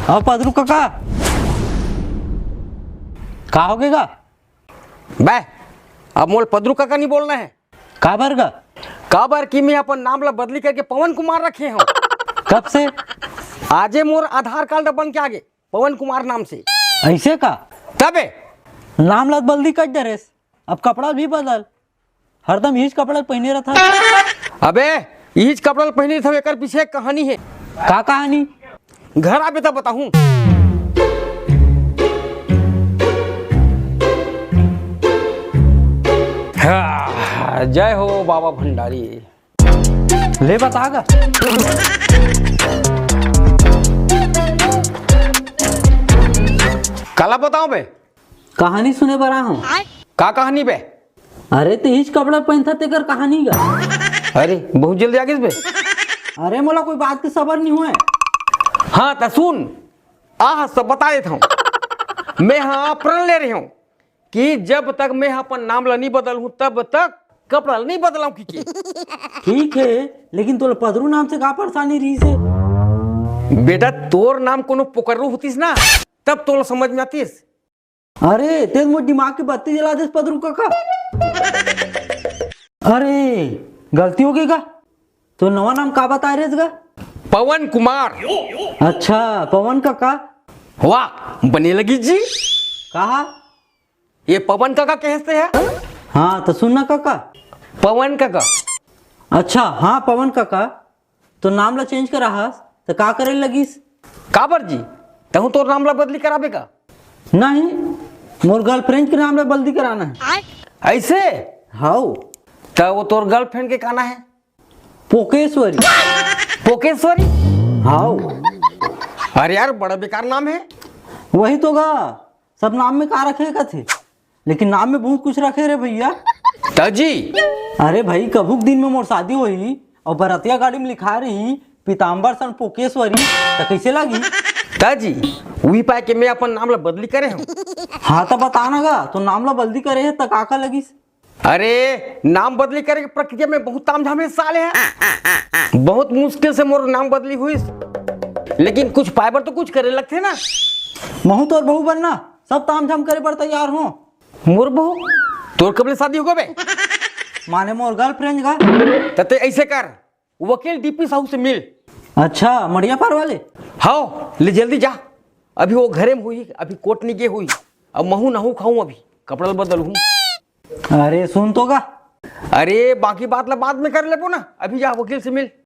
अब पदरू काका का हो गएगा बे अब मोल पदरू काका नहीं बोलना है। का भरगा का बार की मैं अपन नाम ला बदली करके पवन कुमार रखे हूँ। कब से आजे मोर आधार कार्ड बन के आगे पवन कुमार नाम से। ऐसे का तबे नाम लत बल्दी कर दे रेस। अब कपड़ा भी बदल हरदम हिज कपड़ा पहने रहता। अबे यही कपड़ा पहने थे एक पीछे एक कहानी है। का कहानी घर आबे तब बताऊं। जय हो बाबा भंडारी। ले बतागा काला बताऊं बे कहानी सुने बरा हूँ। का कहानी बे। अरे तो हिज कपड़ा पहनता तेकर कहानी गा। अरे बहुत जल्दी आ गई बे। अरे मोला कोई बात की सबर नहीं हुए। हाँ तो सुन आह सब बता देता हूँ। मैं हाँ प्रण ले रही हूँ कि जब तक मैं अपन नाम ला नहीं बदल हूँ तब तक कपड़ा नहीं बदलाऊं की। ठीक है लेकिन तोला पदरू नाम से का परेशानी रही से। बेटा तोर नाम कोनो पुकर्रू होतीस ना तब तोला समझ में आतीस। अरे तेज मोर दिमाग की बत्ती जला दे पदरू काका। अरे गलती हो गई का तो नवा नाम का बता रहे गा। पवन कुमार। अच्छा पवन काका वाह बने लगी जी। कहा ये पवन काका कहते हैं। हाँ तो सुनना काका पवन काका। अच्छा हाँ पवन काका तो नाम ला चेंज करा हास तो का करे लगिस। काबर जी तहु तोर नाम ला बदली कराबे का। नहीं मोर गर्लफ्रेंड के नाम ला बल्दी कराना है। ऐसे हाउ तो वो तोर गर्लफ्रेंड के काना है। पोकेश्वरी। पोकेश्वरी। हाउ अरे यार बड़ा बेकार नाम है। वही तो गा सब नाम में का रखेगा थे लेकिन नाम में बहुत कुछ रखे रे भैया। ताजी अरे भाई कभुक दिन में मोर शादी हुई और बरतिया गाड़ी में लिखा रही पीताम्बर सन पोकेश्वरी तो कैसे लगी। ताजी वही पाए के मैं अपन नाम ला बदली करे हूँ। हाँ तो बताना गा तो नाम ला बल्दी करे है तो काका लगिस। अरे नाम बदली करे की प्रक्रिया में बहुत तामझाम साले हैं। बहुत मुश्किल से मोर नाम बदली हुई लेकिन कुछ पाइबर तो कुछ करे लगते ना। महू तो बहू बनना सब ताम झाम करे पर तैयार हो। मोर बहू तोर कब ले शादी होगा बे। माने मोर गर्लफ्रेंड का तते ऐसे कर वकील डीपी साहू से मिल। अच्छा मड़िया पार वाले। हाँ ले जल्दी जा अभी वो घरे में हुई अभी कोट नहीं गए हुई अब महू नहू खाऊं अभी कपड़ा बदल हूँ। अरे सुन तो गा अरे बाकी बात ला बाद में कर ले ना अभी जा वकील से मिल।